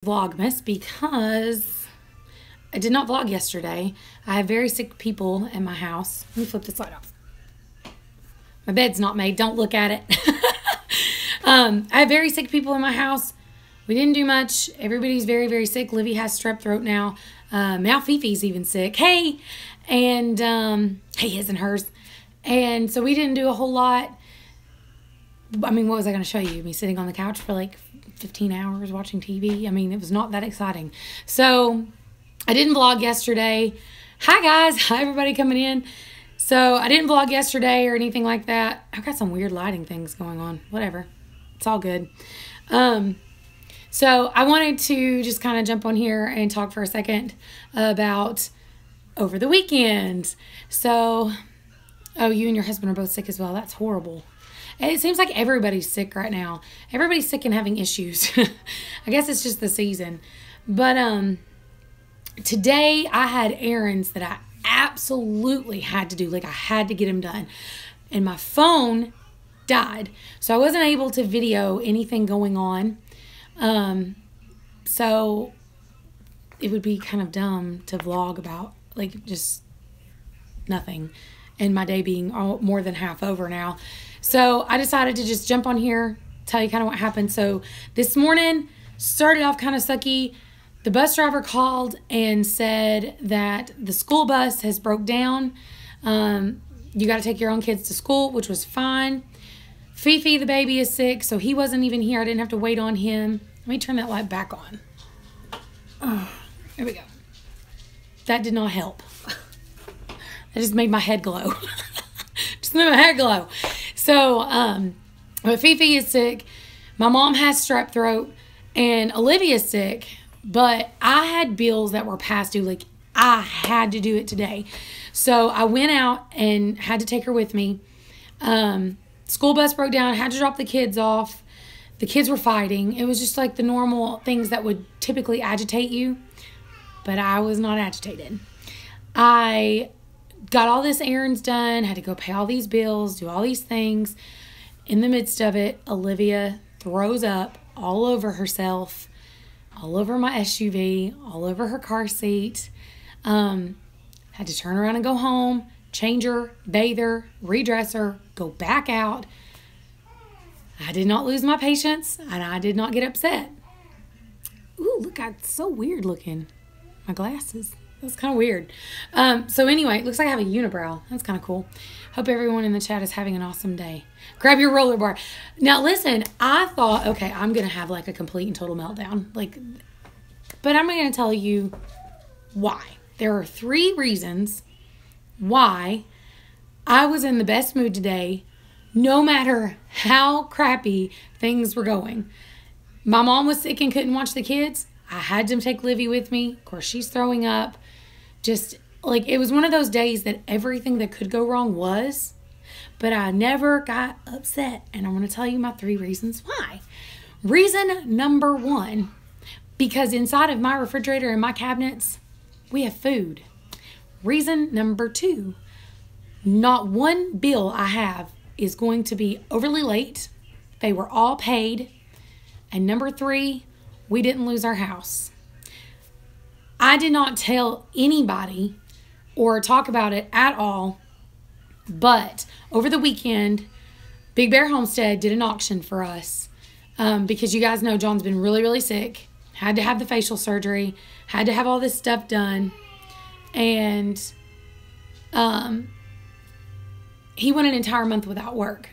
Vlogmas because I did not vlog yesterday. I have very sick people in my house. Let me flip this light off. My bed's not made. Don't look at it. I have very sick people in my house. We didn't do much. Everybody's very, very sick. Livy has strep throat now. Now Fifi's even sick. Hey! And, hey, his and hers. And so we didn't do a whole lot. I mean, what was I going to show you? Me sitting on the couch for like 15 hours watching TV? I mean, it was not that exciting. So I didn't vlog yesterday. Hi, guys. Hi, everybody coming in. So I didn't vlog yesterday or anything like that. I've got some weird lighting things going on. Whatever. It's all good. So I wanted to just kind of jump on here and talk for a second about over the weekend. So, oh, you and your husband are both sick as well. That's horrible. It seems like everybody's sick right now. Everybody's sick and having issues. I guess it's just the season. But today I had errands that I absolutely had to do. Like I had to get them done. And my phone died. So I wasn't able to video anything going on. So it would be kind of dumb to vlog about like just nothing and my day being more than half over now. So I decided to just jump on here, tell you kind of what happened. So this morning started off kind of sucky. The bus driver called and said that the school bus has broke down. You got to take your own kids to school, which was fine. Fifi, the baby, is sick, so he wasn't even here. I didn't have to wait on him. Let me turn that light back on. Oh, there we go. That did not help. That just made my head glow. Just made my head glow. So, but Fifi is sick. My mom has strep throat. And Olivia's sick. But I had bills that were past due. Like, I had to do it today. So, I went out and had to take her with me. School bus broke down. Had to drop the kids off. The kids were fighting. It was just like the normal things that would typically agitate you. But I was not agitated. I got all this errands done. Had to go pay all these bills. Do all these things. In the midst of it, Olivia throws up all over herself. All over my SUV. All over her car seat. Had to turn around and go home. Change her. Bathe her. Redress her. Go back out. I did not lose my patience, and I did not get upset. Ooh, look, that's so weird looking. My glasses. That's kind of weird. So anyway, it looks like I have a unibrow. That's kind of cool. Hope everyone in the chat is having an awesome day. Grab your roller bar. Now, listen, I thought, okay, I'm going to have like a complete and total meltdown. But I'm going to tell you why. There are 3 reasons why I was in the best mood today, no matter how crappy things were going. My mom was sick and couldn't watch the kids. I had to take Livy with me. Of course, she's throwing up. Just like it was one of those days that everything that could go wrong was, but I never got upset. And I'm going to tell you my 3 reasons why. Reason number 1, because inside of my refrigerator and my cabinets, we have food. Reason number 2, not one bill I have is going to be overly late. They were all paid. And number 3, we didn't lose our house. I did not tell anybody or talk about it at all, but over the weekend, Big Bear Homestead did an auction for us because you guys know John's been really, really sick, had to have the facial surgery, had to have all this stuff done, and he went an entire month without work,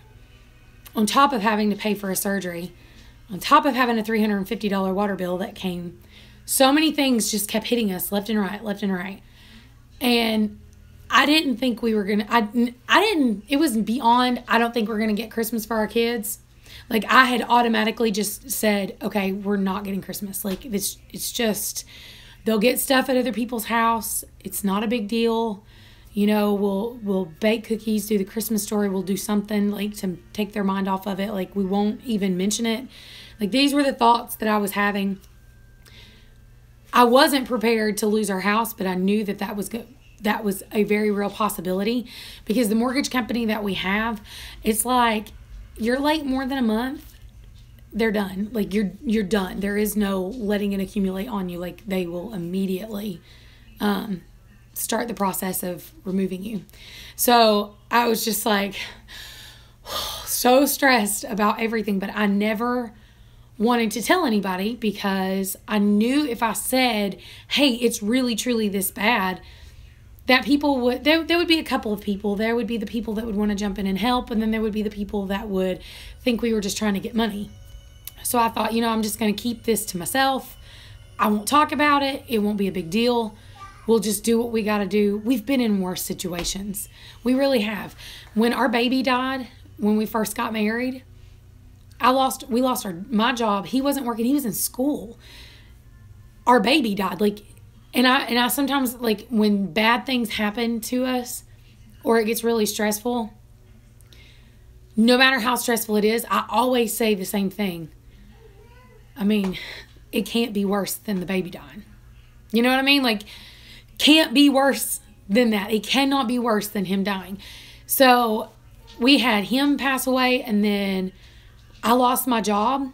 on top of having to pay for a surgery, on top of having a $350 water bill that came. So many things just kept hitting us left and right, left and right. And I didn't think we were going to, it was beyond, I don't think we're going to get Christmas for our kids. Like I had automatically just said, okay, we're not getting Christmas. Like it's just, they'll get stuff at other people's house. It's not a big deal. You know, we'll bake cookies, do the Christmas story. We'll do something like to take their mind off of it. Like we won't even mention it. Like these were the thoughts that I was having. I wasn't prepared to lose our house, but I knew that that was a very real possibility because the mortgage company that we have, it's like you're late more than a month, they're done. Like, you're done. There is no letting it accumulate on you. Like, they will immediately start the process of removing you. So I was just like so stressed about everything, but I never wanted to tell anybody because I knew if I said, hey, it's really truly this bad, that people would, there would be a couple of people. There would be the people that would want to jump in and help, and then there would be the people that would think we were just trying to get money. So I thought, I'm just going to keep this to myself. I won't talk about it. It won't be a big deal. We'll just do what we got to do. We've been in worse situations. We really have. When our baby died, when we first got married, we lost my job. He wasn't working. He was in school. Our baby died. And I sometimes, when bad things happen to us or it gets really stressful, no matter how stressful it is, I always say the same thing. I mean, it can't be worse than the baby dying. You know what I mean? Can't be worse than that. It cannot be worse than him dying. So we had him pass away, and then I lost my job,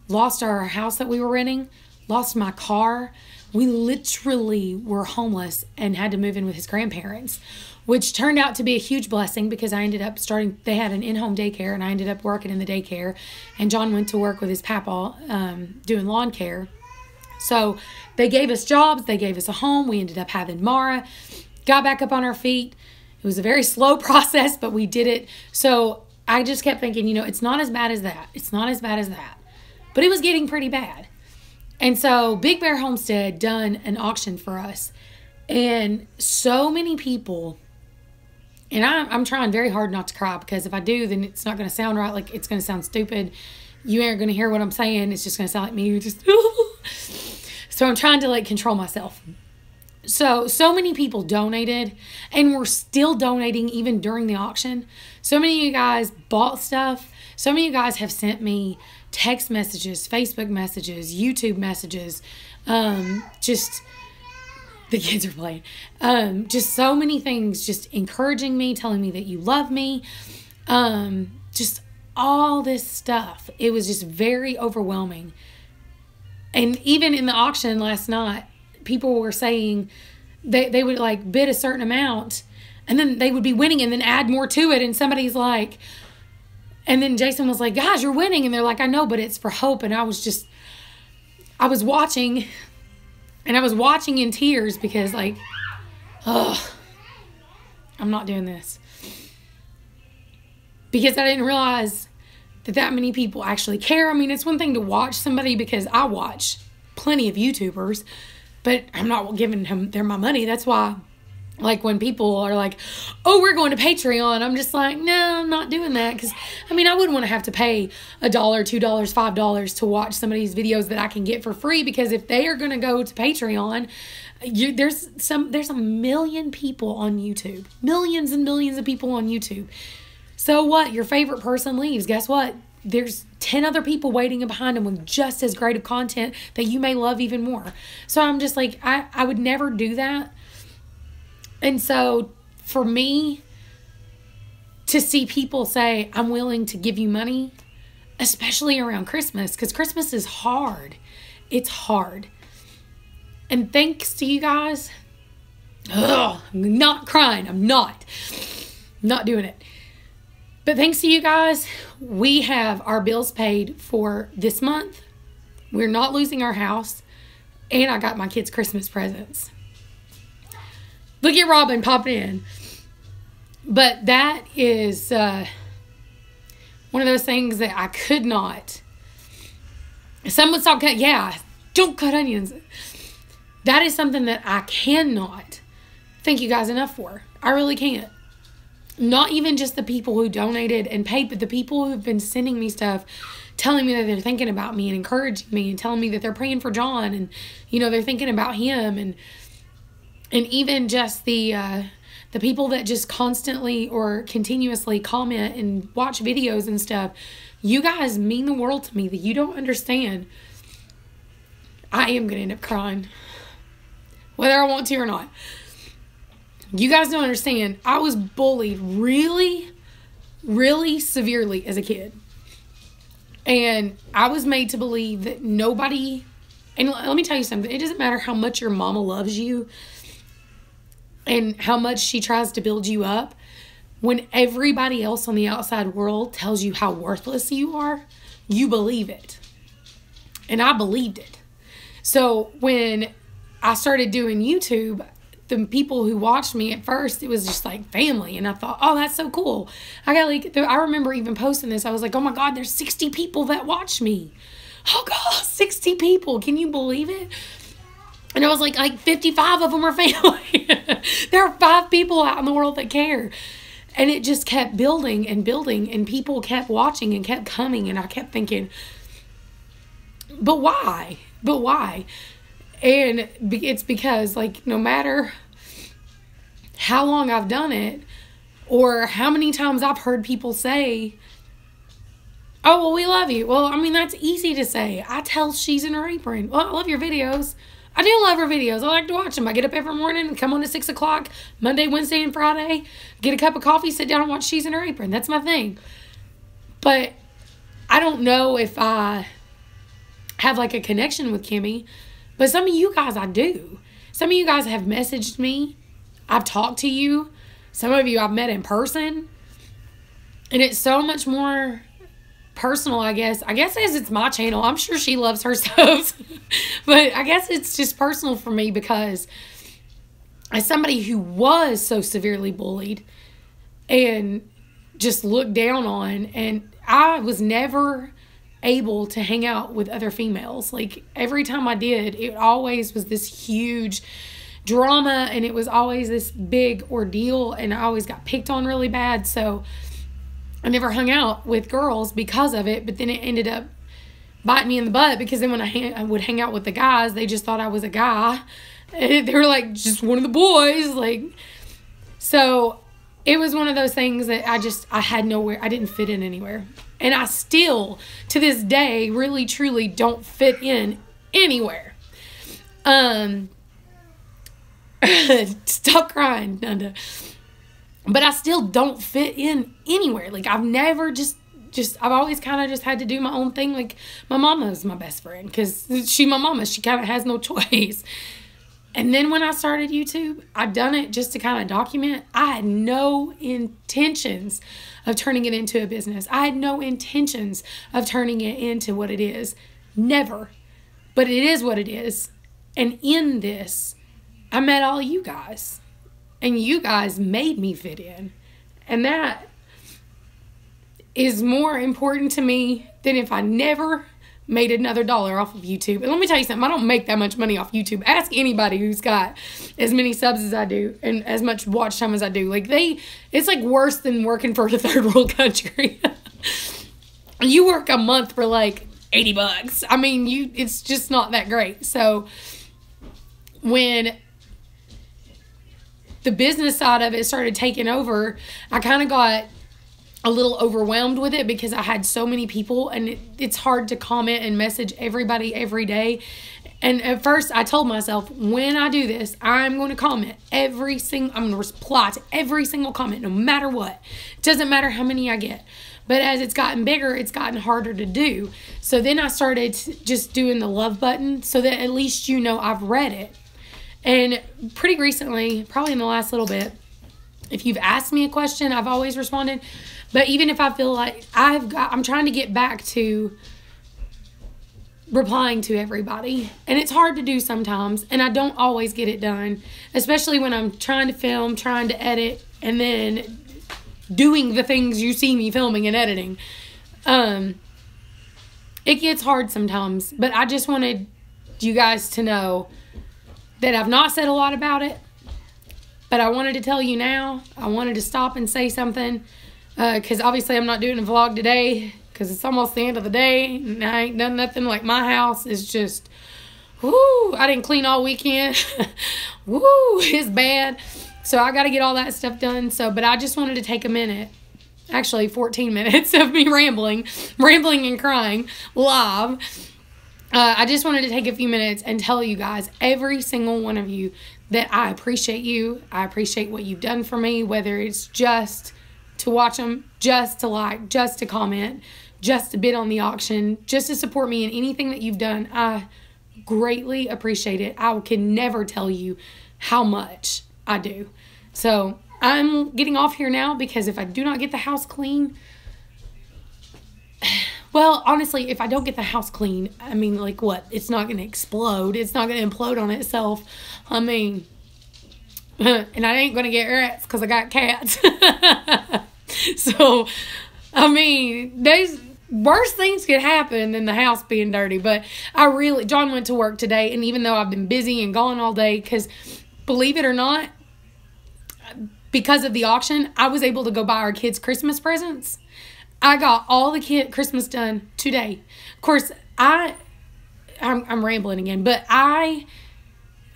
lost our house that we were renting, lost my car. We literally were homeless and had to move in with his grandparents, which turned out to be a huge blessing because I ended up they had an in-home daycare, and I ended up working in the daycare, and John went to work with his papa doing lawn care. So they gave us jobs, they gave us a home, we ended up having Mara, got back up on our feet. It was a very slow process, but we did it. So I just kept thinking, it's not as bad as that. It's not as bad as that. But it was getting pretty bad. And so Big Bear Homestead done an auction for us. And so many people, and I'm trying very hard not to cry, because if I do, then it's not going to sound right. It's going to sound stupid. You aren't going to hear what I'm saying. It's just going to sound like me. You're just, so I'm trying to control myself. So many people donated, and we're still donating even during the auction. So many of you guys bought stuff. So many of you guys have sent me text messages, Facebook messages, YouTube messages, just the kids are playing, just so many things, just encouraging me, telling me that you love me, just all this stuff. It was just very overwhelming. And even in the auction last night, people were saying they would bid a certain amount, and then they would be winning and then add more to it. And somebody's like, and then Jason was like, guys, you're winning. And they're like, I know, but it's for hope. And I was watching, and I was watching in tears because I'm not doing this. Because I didn't realize that many people actually care. I mean, it's one thing to watch somebody, because I watch plenty of YouTubers, but I'm not giving them my money. That's why, when people are like, oh, we're going to Patreon, I'm just like, no, I'm not doing that. Because, I wouldn't want to have to pay $1, $2, $5 to watch somebody's videos that I can get for free. Because if they are going to go to Patreon, there's a million people on YouTube. Millions and millions of people on YouTube. So what? Your favorite person leaves. Guess what? There's 10 other people waiting behind them with just as great of content that you may love even more. So I'm just like, I would never do that. And so for me to see people say, I'm willing to give you money, especially around Christmas, because Christmas is hard. It's hard. And thanks to you guys, I'm not crying. I'm not doing it. But thanks to you guys, we have our bills paid for this month. We're not losing our house. And I got my kids Christmas presents. Look at Robin popping in. But that is one of those things that I could not. Someone stop cut. Yeah, don't cut onions. That is something that I cannot thank you guys enough for. I really can't. Not even just the people who donated and paid, but the people who've been sending me stuff, telling me that they're thinking about me and encouraging me and telling me that they're praying for John and, they're thinking about him. And even just the people that just constantly or continuously comment and watch videos and stuff. You guys mean the world to me that you don't understand. I am going to end up crying, whether I want to or not. You guys don't understand. I was bullied really, really severely as a kid. And I was made to believe that nobody, and let me tell you something, it doesn't matter how much your mama loves you and how much she tries to build you up. When everybody else on the outside world tells you how worthless you are, you believe it. And I believed it. So when I started doing YouTube, the people who watched me at first, it was just like family. And I thought, oh, that's so cool. I remember even posting this. I was like, oh my God, there's 60 people that watch me. Oh God, 60 people. Can you believe it? And I was like 55 of them are family. There are 5 people out in the world that care. And it just kept building and building, and people kept watching and kept coming, and I kept thinking, but why? But why? And it's because, like, no matter how long I've done it or how many times I've heard people say, oh, well, we love you. Well, I mean, that's easy to say. I tell She's in Her Apron, well, I love your videos. I do love her videos. I like to watch them. I get up every morning and come on at 6 o'clock, Monday, Wednesday, and Friday, get a cup of coffee, sit down and watch She's in Her Apron. That's my thing. But I don't know if I have like a connection with Kimmy, but some of you guys I do. Some of you guys have messaged me. I've talked to you. Some of you I've met in person. And it's so much more personal, I guess. I guess as it's my channel. I'm sure she loves her stuff. But I guess it's just personal for me because as somebody who was so severely bullied and just looked down on, and I was never able to hang out with other females. Like, every time I did, it always was this huge drama, and it was always this big ordeal, and I always got picked on really bad. So I never hung out with girls because of it, but then it ended up biting me in the butt, because then when I would hang out with the guys, they just thought I was a guy. And they were like, just one of the boys. Like, so it was one of those things that I had nowhere, I didn't fit in anywhere. And I still, to this day, really, truly don't fit in anywhere. Stop crying, Nanda. But I still don't fit in anywhere. Like, I've never I've always kind of just had to do my own thing. Like, my mama is my best friend because she's my mama. She kind of has no choice. And then when I started YouTube, I've done it just to kind of document. I had no intentions of turning it into a business. I had no intentions of turning it into what it is. Never. But it is what it is. And in this, I met all you guys. And you guys made me fit in. And that is more important to me than if I never made another dollar off of YouTube. And let me tell you something, I don't make that much money off YouTube. Ask anybody who's got as many subs as I do and as much watch time as I do. Like, it's like worse than working for a third world country. You work a month for like $80. I mean, it's just not that great. So when the business side of it started taking over, I kind of got a little overwhelmed with it because I had so many people, and it's hard to comment and message everybody every day. And at first I told myself, when I do this, I'm going to comment I'm going to reply to every single comment, no matter what. It doesn't matter how many I get. But as it's gotten bigger, it's gotten harder to do. So then I started just doing the love button so that at least you know I've read it. And pretty recently, probably in the last little bit, if you've asked me a question, I've always responded. But even if I feel like I'm trying to get back to replying to everybody. And it's hard to do sometimes. And I don't always get it done. Especially when I'm trying to film, trying to edit, and then doing the things you see me filming and editing. It gets hard sometimes. But I just wanted you guys to know that I've not said a lot about it. But I wanted to tell you now. I wanted to stop and say something. Because obviously I'm not doing a vlog today because it's almost the end of the day and I ain't done nothing. Like, my house is just, whoo, I didn't clean all weekend. Woo, it's bad. So I got to get all that stuff done. But I just wanted to take a minute, actually 14 minutes of me rambling and crying live. I just wanted to take a few minutes and tell you guys, every single one of you, that I appreciate you. I appreciate what you've done for me, whether it's just to watch them, just to like, just to comment, just to bid on the auction, just to support me in anything that you've done. I greatly appreciate it. I can never tell you how much I do. So I'm getting off here now because if I do not get the house clean, well, honestly, if I don't get the house clean, I mean, like what? It's not going to explode. It's not going to implode on itself. I mean, and I ain't going to get rats because I got cats. So, I mean, there's worse things could happen than the house being dirty. But John went to work today, and even though I've been busy and gone all day, because believe it or not, because of the auction, I was able to go buy our kids Christmas presents. I got all the Christmas done today. Of course, I'm rambling again, but I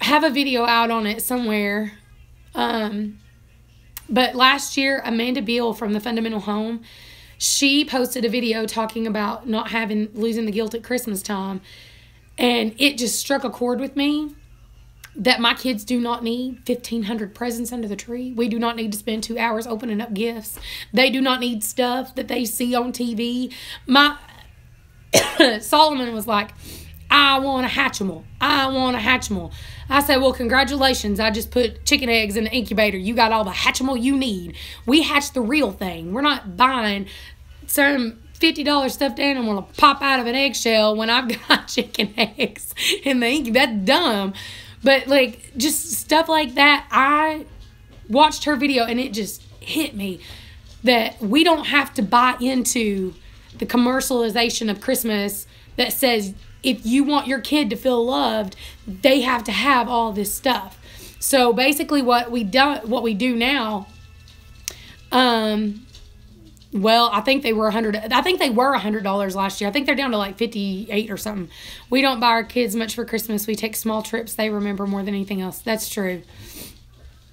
have a video out on it somewhere. But last year, Amanda Beal from the Fundamental Home, she posted a video talking about losing the guilt at Christmas time. And it just struck a chord with me that my kids do not need 1,500 presents under the tree. We do not need to spend 2 hours opening up gifts. They do not need stuff that they see on TV. Solomon was like, I want a Hatchimal. I want a Hatchimal. I said, well, congratulations. I just put chicken eggs in the incubator. You got all the Hatchimal you need. We hatched the real thing. We're not buying some $50 stuffed animal to pop out of an eggshell when I've got chicken eggs in the incubator. That's dumb. But, like, just stuff like that, I watched her video, and it just hit me that we don't have to buy into the commercialization of Christmas that says if you want your kid to feel loved, they have to have all this stuff. So, basically, what we do now, well, I think they were $100 last year. I think they're down to like 58 or something. We don't buy our kids much for Christmas. We take small trips. They remember more than anything else. That's true.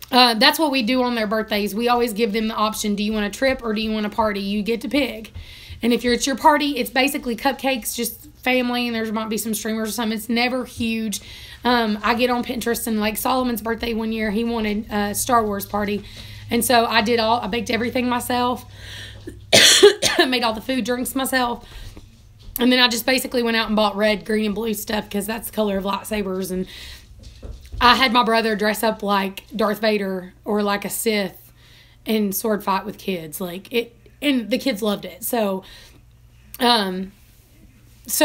That's what we do on their birthdays. We always give them the option. Do you want a trip or do you want a party? You get to pick. And if it's your party, it's basically cupcakes, just family, and there might be some streamers or something. It's never huge. I get on Pinterest, and like Solomon's birthday one year, he wanted a Star Wars party. And so I baked everything myself. Made all the food, drinks myself, and then I just basically went out and bought red, green, and blue stuff because that's the color of lightsabers. And I had my brother dress up like Darth Vader or like a Sith and sword fight with kids, like it, and the kids loved it. So,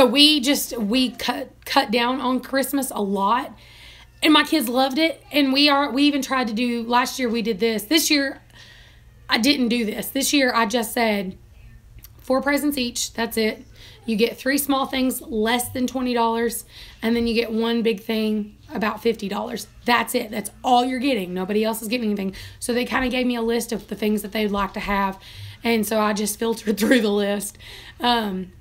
we cut down on Christmas a lot, and my kids loved it. And we even tried to do last year. We did this year. I didn't do this. This year, I just said 4 presents each. That's it. You get 3 small things less than $20, and then you get 1 big thing about $50. That's it. That's all you're getting. Nobody else is getting anything. So they kind of gave me a list of the things that they'd like to have, and so I just filtered through the list. And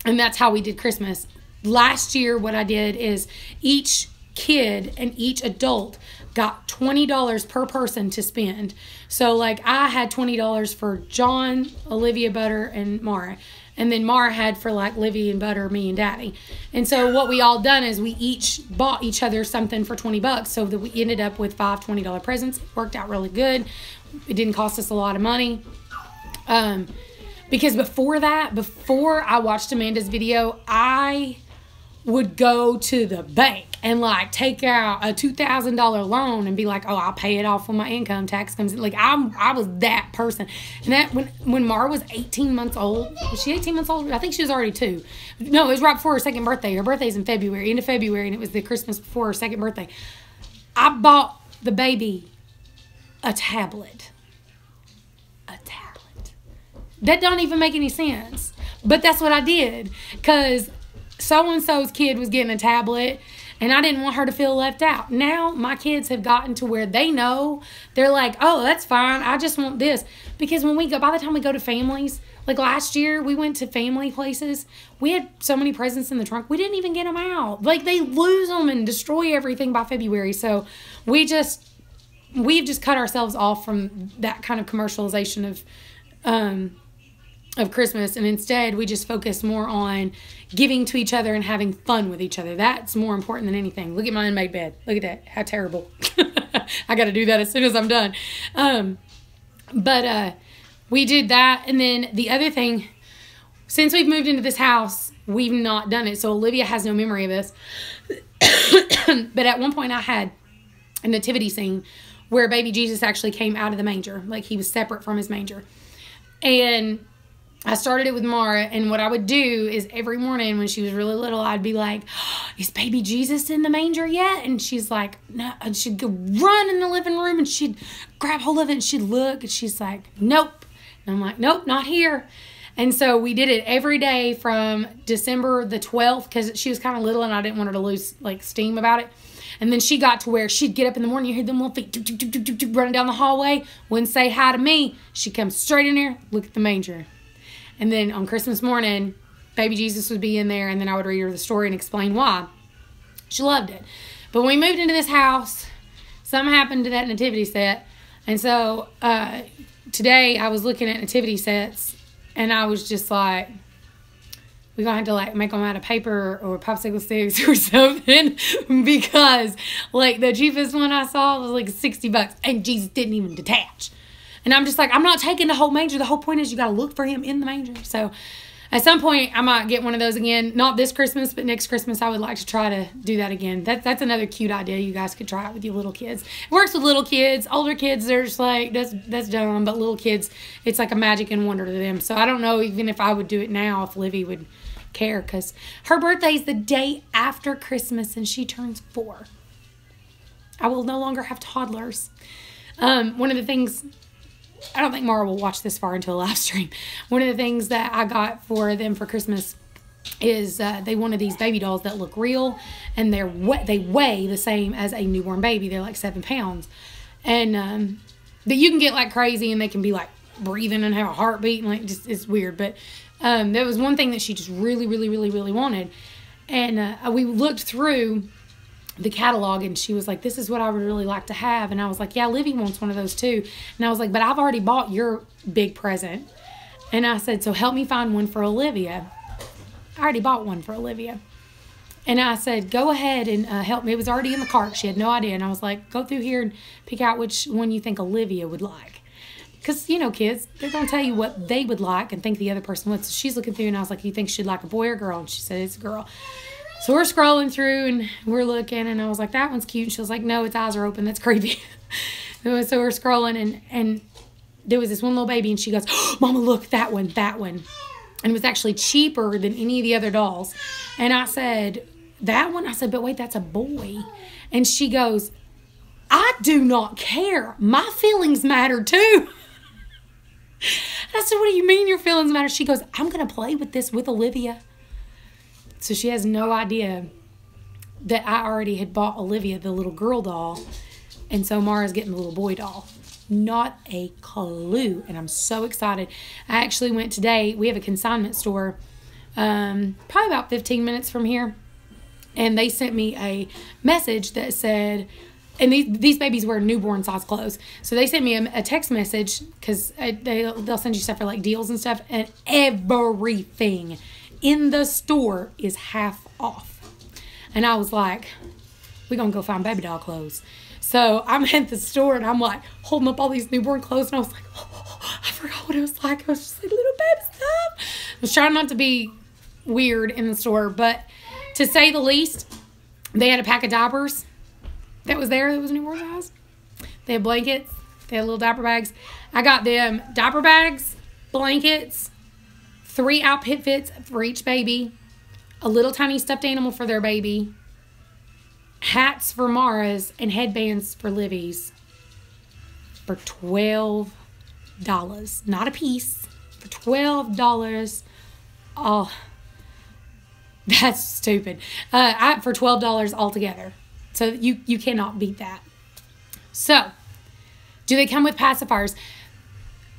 that's how we did Christmas. Last year, what I did is each kid and each adult got $20 per person to spend. So, like, I had $20 for John, Olivia, Butter, and Mara. And then Mara had for, like, Livy and Butter, me and Daddy. And so what we all done is we each bought each other something for $20. So that we ended up with 5 $20 presents. It worked out really good. It didn't cost us a lot of money. Because before I watched Amanda's video, I would go to the bank and like take out a $2,000 loan and be like, oh, I'll pay it off when my income tax comes in. Like I was that person. And that when Mara was 18 months old, was she 18 months old? I think she was already 2. No, it was right before her second birthday. Her birthday's in February, end of February, and it was the Christmas before her second birthday. I bought the baby a tablet. A tablet. That don't even make any sense. But that's what I did. Because so-and-so's kid was getting a tablet, and I didn't want her to feel left out. Now, my kids have gotten to where they know. They're like, oh, that's fine. I just want this. Because by the time we go to families, like last year, we went to family places. We had so many presents in the trunk, we didn't even get them out. Like, they lose them and destroy everything by February. So, we've just cut ourselves off from that kind of commercialization of Christmas, and instead we just focus more on giving to each other and having fun with each other. That's more important than anything. Look at my unmade bed. Look at that. How terrible. I got to do that as soon as I'm done. But we did that, and then the other thing, since we've moved into this house, we've not done it. So Olivia has no memory of this. But at one point I had a nativity scene where baby Jesus actually came out of the manger. Like he was separate from his manger. And I started it with Mara, and what I would do is every morning when she was really little, I'd be like, is baby Jesus in the manger yet? And she's like, no. And she'd go run in the living room, and she'd grab hold of it, and she'd look, and she's like, nope. And I'm like, nope, not here. And so we did it every day from December the 12th, because she was kind of little, and I didn't want her to lose, like, steam about it. And then she got to where she'd get up in the morning, you hear them little feet running down the hallway, wouldn't say hi to me. She'd come straight in there, look at the manger. And then on Christmas morning, baby Jesus would be in there, and then I would read her the story and explain why. She loved it. But when we moved into this house, something happened to that nativity set. And so today I was looking at nativity sets, and I was just like, we're going to have to like make them out of paper or popsicle sticks or something, because like the cheapest one I saw was like $60, and Jesus didn't even detach. And I'm just like, I'm not taking the whole manger. The whole point is you got to look for him in the manger. So at some point, I might get one of those again. Not this Christmas, but next Christmas, I would like to try to do that again. That's another cute idea. You guys could try it with your little kids. It works with little kids. Older kids, they're just like, that's dumb. But little kids, it's like a magic and wonder to them. So I don't know even if I would do it now, if Livy would care. Because her birthday is the day after Christmas, and she turns 4. I will no longer have toddlers. One of the things... I don't think Mara will watch this far into a live stream. One of the things that I got for them for Christmas is they wanted these baby dolls that look real, and they weigh the same as a newborn baby. They're like 7 pounds. And but you can get like crazy, and they can be like breathing and have a heartbeat, and like just it's weird. But there was one thing that she just really wanted. And we looked through the catalog, and she was like, this is what I would really like to have. And I was like, yeah, Livy wants one of those too. And I was like, but I've already bought your big present. And I said, so help me find one for Olivia. I already bought one for Olivia. And I said, go ahead and help me. It was already in the cart. She had no idea. And I was like, go through here and pick out which one you think Olivia would like. Because, you know, kids, they're going to tell you what they would like and think the other person would. So she's looking through, and I was like, you think she'd like a boy or girl? And she said, it's a girl. So we're scrolling through, and we're looking, and I was like, that one's cute. And she was like, no, its eyes are open. That's creepy. So we're scrolling, and there was this one little baby, and she goes, oh, Mama, look, that one. And it was actually cheaper than any of the other dolls. And I said, that one? I said, but wait, that's a boy. And she goes, I do not care. My feelings matter too. And I said, what do you mean your feelings matter? She goes, I'm going to play with this with Olivia. So she has no idea that I already had bought Olivia the little girl doll. And so Mara's getting the little boy doll. Not a clue. And I'm so excited. I actually went today. We have a consignment store probably about 15 minutes from here. And they sent me a message that said, and these babies wear newborn size clothes. So they sent me a text message, because they'll send you stuff for like deals and stuff. And everything in the store is half off. And I was like, we're going to go find baby doll clothes. So I'm at the store, and I'm like holding up all these newborn clothes, and I was like, oh, I forgot what it was like. I was just like, little baby stuff. I was trying not to be weird in the store, but to say the least, they had a pack of diapers that was there that was newborn size. They had blankets. They had little diaper bags. I got them diaper bags, blankets, 3 outfit fits for each baby, a little tiny stuffed animal for their baby, hats for Mara's, and headbands for Livy's for $12. Not a piece. For $12. Oh, that's stupid. For $12 altogether. So you cannot beat that. So, do they come with pacifiers?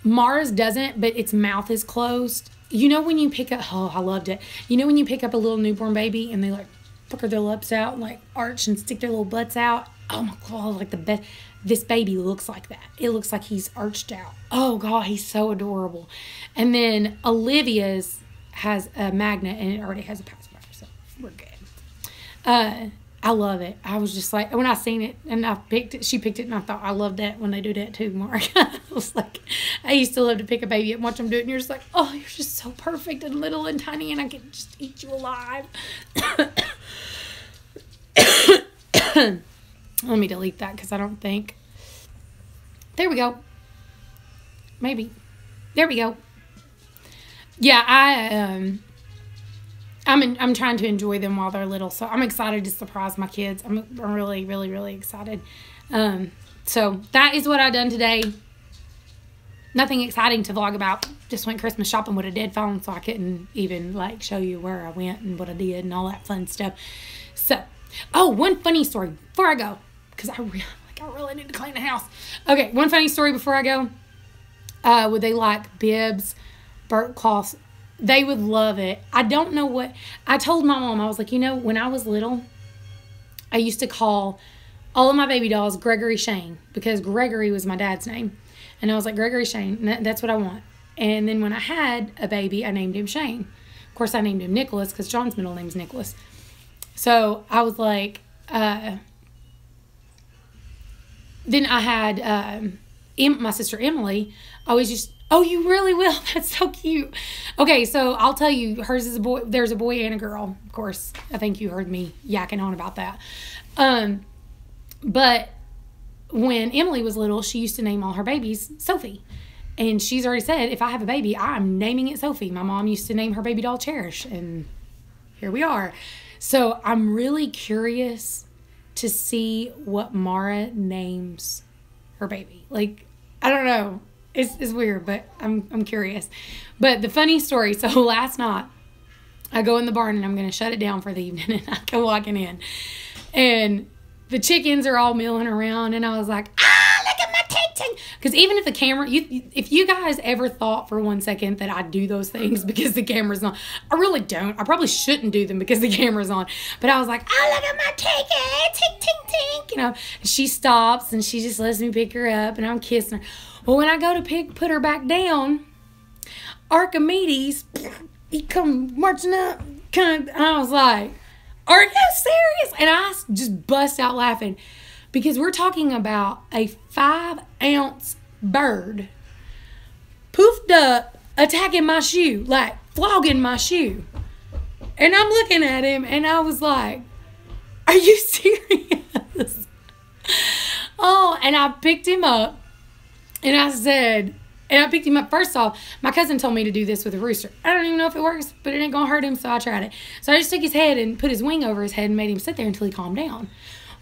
Mara's doesn't, but its mouth is closed. You know when you pick up, oh, I loved it. You know when you pick up a little newborn baby and they like pucker their lips out and like arch and stick their little butts out? Oh my God, like the best. This baby looks like that. It looks like he's arched out. Oh God, he's so adorable. And then Olivia's has a magnet, and it already has a pacifier, so we're good. I love it. I was just like, when I seen it and I picked it, she picked it, and I thought, I love that when they do that too, Mark. I was like, I used to love to pick a baby and watch them do it, and you're just like, oh, you're just so perfect and little and tiny, and I can just eat you alive. Let me delete that because I don't think. There we go. Maybe. There we go. Yeah, I'm trying to enjoy them while they're little, so I'm excited to surprise my kids. I'm really, really, really excited. So that is what I've done today. Nothing exciting to vlog about. Just went Christmas shopping with a dead phone, so I couldn't even like show you where I went and what I did and all that fun stuff. So, oh, one funny story before I go, because I really need to clean the house. Okay, one funny story before I go. Would they like bibs, burnt cloths? They would love it. I don't know what. I told my mom, I was like, you know, when I was little, I used to call all of my baby dolls Gregory Shane because Gregory was my dad's name. And I was like, Gregory Shane, that's what I want. And then when I had a baby, I named him Shane. Of course, I named him Nicholas because John's middle name's Nicholas. So I was like, then I had my sister Emily always just, oh, you really will? That's so cute. Okay, so I'll tell you, hers is a boy. There's a boy and a girl. Of course, I think you heard me yakking on about that. But when Emily was little, she used to name all her babies Sophie. And she's already said, if I have a baby, I'm naming it Sophie. My mom used to name her baby doll Cherish. And here we are. So I'm really curious to see what Mara names her baby. Like, I don't know. It's weird, but I'm curious. But the funny story, so last night, I go in the barn and I'm going to shut it down for the evening, and I come walking in. And the chickens are all milling around, and I was like, look at my ting. Because even if the camera, if you guys ever thought for 1 second that I do those things because the camera's on, I really don't. I probably shouldn't do them because the camera's on. But I was like, oh, look at my chicken, ting. You know, and she stops, and she just lets me pick her up, and I'm kissing her. Well, when I go to put her back down, Archimedes, he come marching up, and I was like, are you serious? And I just bust out laughing because we're talking about a 5-ounce bird poofed up, attacking my shoe, like flogging my shoe. And I'm looking at him, and I was like, are you serious? Oh, and I picked him up. And I picked him up. First off, my cousin told me to do this with a rooster. I don't even know if it works, but it ain't going to hurt him, so I tried it. So I just took his head and put his wing over his head and made him sit there until he calmed down.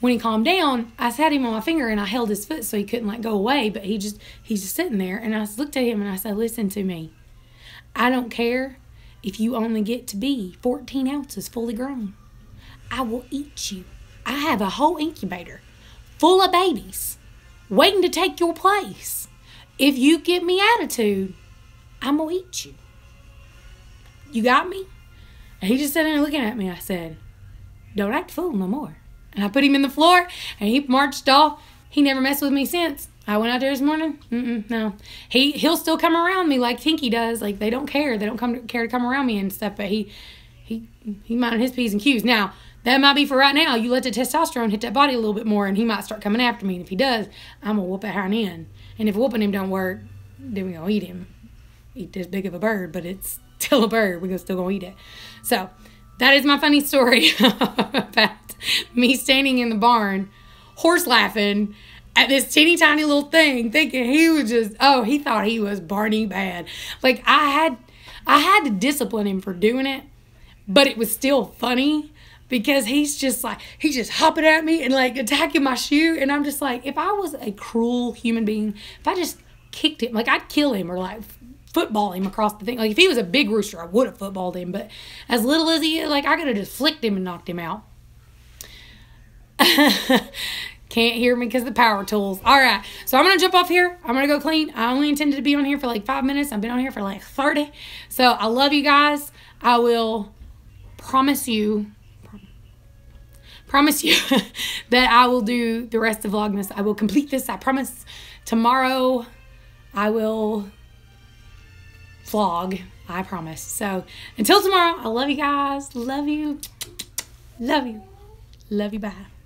When he calmed down, I sat him on my finger and I held his foot so he couldn't like go away, but he's just sitting there. And I looked at him and I said, listen to me. I don't care if you only get to be 14 ounces fully grown. I will eat you. I have a whole incubator full of babies waiting to take your place. If you give me attitude, I'm going to eat you. You got me? And he just sat there looking at me. I said, don't act a fool no more. And I put him in the floor, and he marched off. He never messed with me since. I went out there this morning. No. He'll still come around me like Tinky does. Like, they don't care. They don't care to come around me and stuff. But he minded his P's and Q's. Now, that might be for right now. You let the testosterone hit that body a little bit more, and he might start coming after me. And if he does, I'm going to whoop that hind end. And if whooping him don't work, then we're going to eat him. Eat this big of a bird, but it's still a bird. We're still going to eat it. So, that is my funny story about me standing in the barn, horse laughing at this teeny tiny little thing, thinking he was just, he thought he was Barney bad. Like, I had to discipline him for doing it, but it was still funny. Because he's just hopping at me and like attacking my shoe. And I'm just like, if I was a cruel human being, if I just kicked him, like I'd kill him or like football him across the thing. Like if he was a big rooster, I would have footballed him. But as little as he is, like I could have just flicked him and knocked him out. Can't hear me because of the power tools. All right. So I'm going to jump off here. I'm going to go clean. I only intended to be on here for like 5 minutes. I've been on here for like 30. So I love you guys. I will promise you that I will do the rest of Vlogmas. I will complete this, I promise. Tomorrow, I will vlog, I promise. So, until tomorrow, I love you guys. Love you. Love you. Love you. Bye.